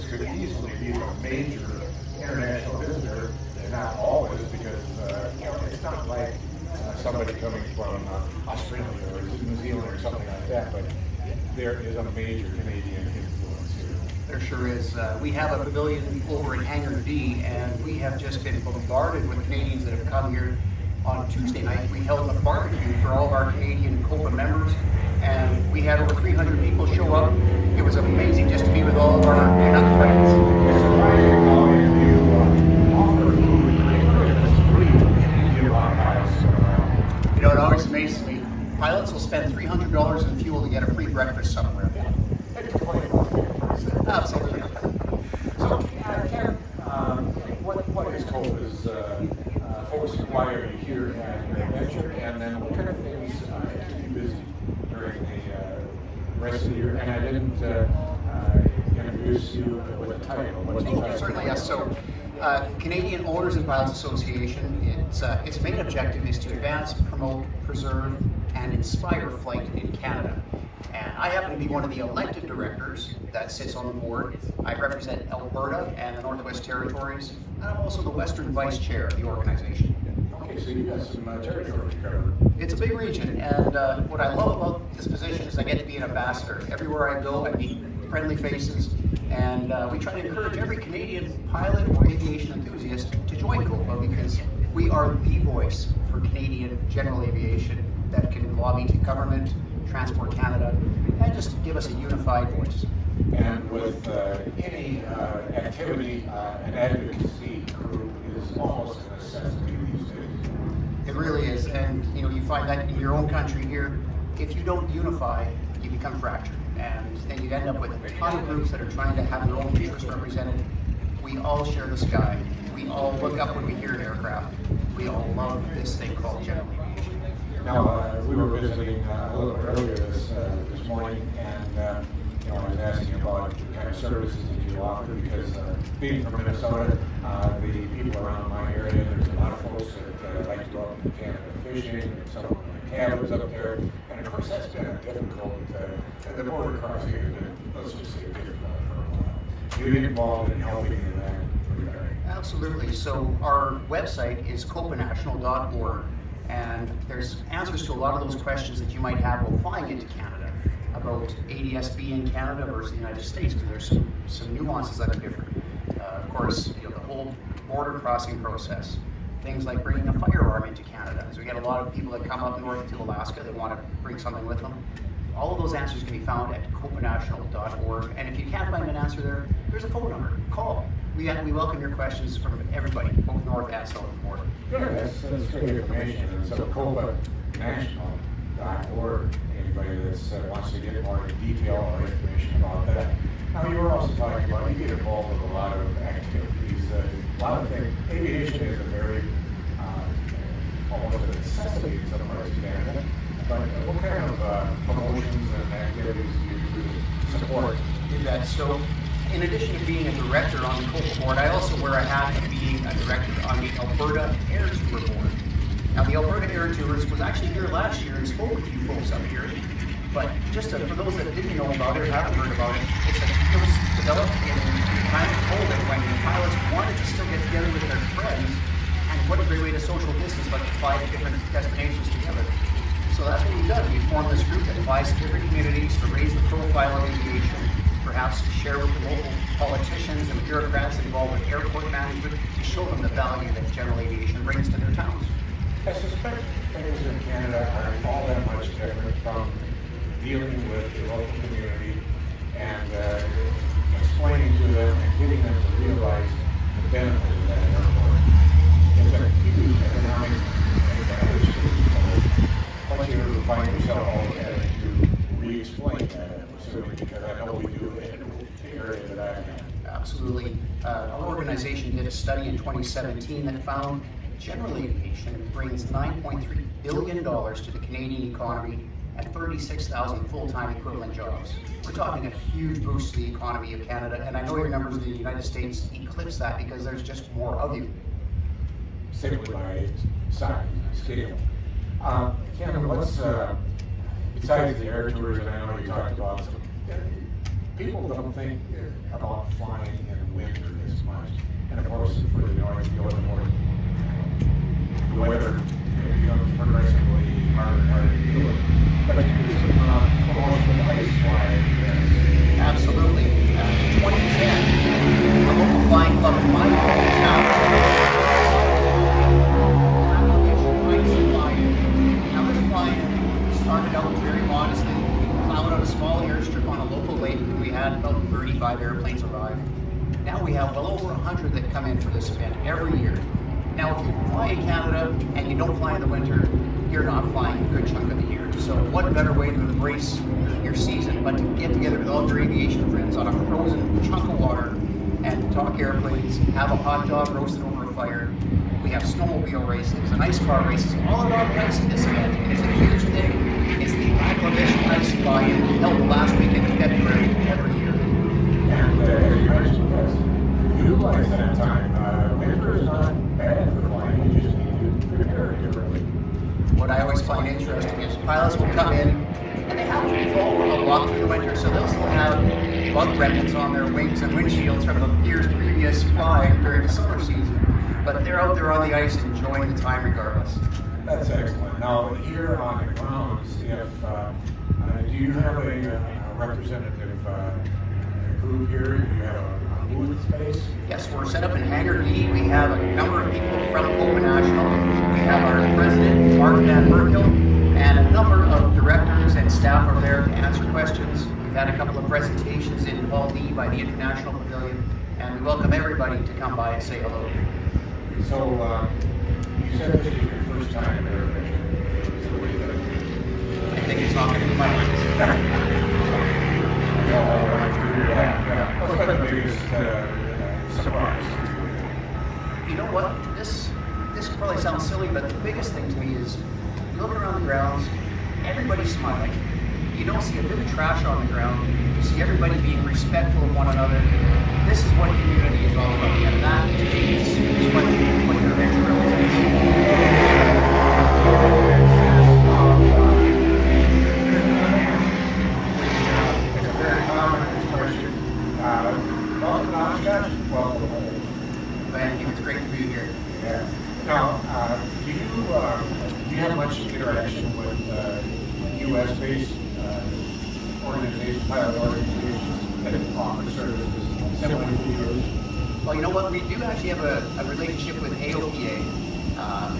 Canadians could easily be a major international visitor, and not always, because it's not like somebody coming from Australia or New Zealand or something like that, but there is a major Canadian influence here. There sure is. We have a pavilion over in Hangar D, and we have just been bombarded with Canadians that have come here. On Tuesday night, we held a barbecue for all of our Canadian COPA members, and we had over 300 people show up. It was amazing just to be with all of our Canuck friends. It's surprising how if you offer food, it's free in Indian rock pilots. You know, it always amazes me. Pilots will spend $300 in fuel to get a free breakfast somewhere. They complain about it. Absolutely. So, Ken, what is COPA's focus? Why are you here at your adventure? And then what kind of things keep you busy during the rest of the year? And I didn't introduce you with a title. What's the title? Certainly, yes. So, Canadian Owners and Pilots Association, its main objective is to advance, promote, preserve, and inspire flight in Canada. And I happen to be one of the elected directors that sits on the board. I represent Alberta and the Northwest Territories, and I'm also the Western Vice Chair of the organization. Okay, so you got some territory to cover. It's a big region, and what I love about this position is I get to be an ambassador. Everywhere I go, I meet friendly faces, and we try to encourage every Canadian pilot or aviation enthusiast to join COPA, because we are the voice for Canadian general aviation that can lobby to government, Transport Canada, and just give us a unified voice. And with any activity, an advocacy group is almost a necessity these days. It really is, and you know, you find that in your own country here, if you don't unify, you become fractured, and then you end up with a ton of groups that are trying to have their own interests represented. We all share the sky. We all look up when we hear an aircraft. We all love this thing called general aviation. Now, we were visiting a little bit earlier this morning, and you know, I was asking about the kind of services that you offer, because being from Minnesota, the people around my area, there's a lot of folks that like to go up to Canada fishing, and some of my cabins up there, and of course that's been a difficult, the border crossing has been, let's just say, difficult for a while. You get involved in helping in that regard. Absolutely. So our website is copanational.org, and there's answers to a lot of those questions that you might have while flying into Canada about ADSB in Canada versus the United States, because there's some nuances that are different. Of course, you know, the whole border crossing process, things like bringing a firearm into Canada. So we get a lot of people that come up north to Alaska that want to bring something with them. All of those answers can be found at copanational.org, and if you can't find an answer there, there's a phone number. Call. We welcome your questions from everybody, both north and south of the border. Good, that's great information. And so copanational.org, anybody that wants to get more detail or information about that. Now, you were also talking about, you get involved with a lot of activities, a lot of things. Aviation is a very, almost a necessity in some parts of Canada. But what kind of promotions and activities do you do to support? Do that. So, in addition to being a director on the COPA board, I also wear a hat of being a director on the Alberta Air Tour board. Now, the Alberta Air Tours was actually here last year and spoke with you folks up here. But just for those that didn't know about it or haven't heard about it, it was developed in the time of COVID when pilots wanted to still get together with their friends, and what a great way to social distance, like to fly to different destinations together. So that's what we've done. We formed this group that flies to different communities to raise the profile of aviation, perhaps to share with the local politicians and bureaucrats involved with airport management to show them the value that general aviation brings to their towns. I suspect things in Canada aren't all that much different from dealing with the local community and explaining to them and getting them to realize the benefit of that airport. It's a huge economic advantage to people. Once you find yourself all having to re-explain that, I'm assuming, because I know we do it in the area that I'm in. Absolutely. Our organization did a study in 2017 that found general aviation brings $9.3 billion to the Canadian economy and 36,000 full-time equivalent jobs. We're talking a huge boost to the economy of Canada, and I know your numbers in the United States eclipse that because there's just more of you. Simply by size, scale. Ken, what's, besides the air tours, and I know you talked about some people don't think about flying in winter as much. And of course, for the north, you go north, the weather becomes progressively harder and harder to deal with. But you do some promotional ice flying events. Absolutely. In 2010, the local flying club in my hometown ice fly-in. Now this fly-in started out very modestly. We plowed out a small airstrip on a local lake, and we had about 35 airplanes arrive. Now we have well over 100 that come in for this event every year. Now, if you fly in Canada and you don't fly in the winter, you're not flying a good chunk of the year. So what better way to embrace your season but to get together with all your aviation friends on a frozen chunk of water and talk airplanes, have a hot dog roasted over a fire. We have snowmobile races and ice car races, all about ice in this event. And it's a huge thing. It's the Acclimation Ice Fly-In held the last weekend of February every year. And as you mentioned, yes, utilize that time. Winter is not bad for flying, you just need to prepare differently. What I always find interesting is pilots will come in and they have to evolve a lot through the winter, so they'll still have bug remnants on their wings and windshields from the year's previous flying during the summer season. But they're out there on the ice enjoying the time regardless. That's excellent. Now, here on the grounds, if do you have a representative group here? Do you have a booth space? Yes, we're set up in Hangar D. We have a number of people from Coleman National. We have our president, Mark Van Berkel, and a number of directors and staff are there to answer questions. We've had a couple of presentations in Hall D by the International Pavilion, and we welcome everybody to come by and say hello. So, you said this is your first time there, Richard. So what do you think? I think it's not going to be my What's been the biggest surprise? You know what? This probably sounds silly, but the biggest thing to me is you look around the grounds, everybody's smiling. You don't see a bit of trash on the ground. You see everybody being respectful of one another. This is what community is all about, and that to me is what your event represents. It's a very common expression. Welcome, Oscar. Welcome home. Thank you. It's great to be here. Yeah. Now, do you have much interaction with U.S.-based organizations, pilot organizations that offer services similar to yours? Well, you know what? We do actually have a relationship with AOPA,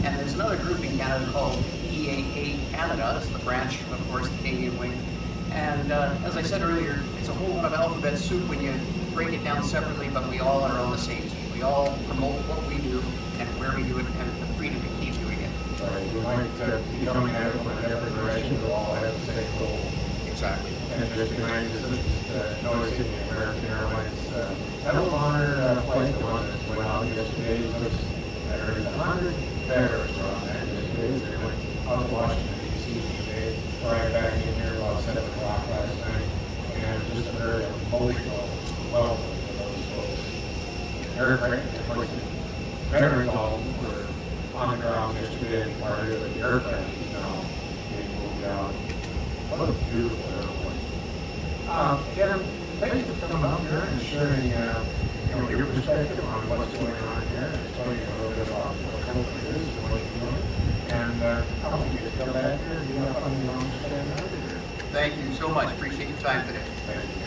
and there's another group in Canada called EAA Canada. It's the branch, of course, the Canadian wing. And as I said earlier, it's a whole lot of alphabet soup when you break it down separately, but we all are on the same team. We all promote what we do and where we do it and the freedom to keep doing it. Right, we might be coming at it from a different direction, but all have the same goal. Exactly. And just behind us, noticing the American Airlines Medal of Honor flight, the one that went out yesterday, there's 100 veterans were on that yesterday. They went out of Washington, D.C. today, right back in here about 7 o'clock last night, and just a very emotional welcome for those folks. Aircraft, of course, veterans all were on the ground yesterday, and part of the aircraft is now being moved out. What a beautiful airplane. Kevin, thank you for coming out here and sharing your perspective on what's going on here and telling you a little bit about what culture is and what you're doing. And I want you to come back here and be up on the understand how to do it. Thank you so much. Appreciate your time today. Thank you.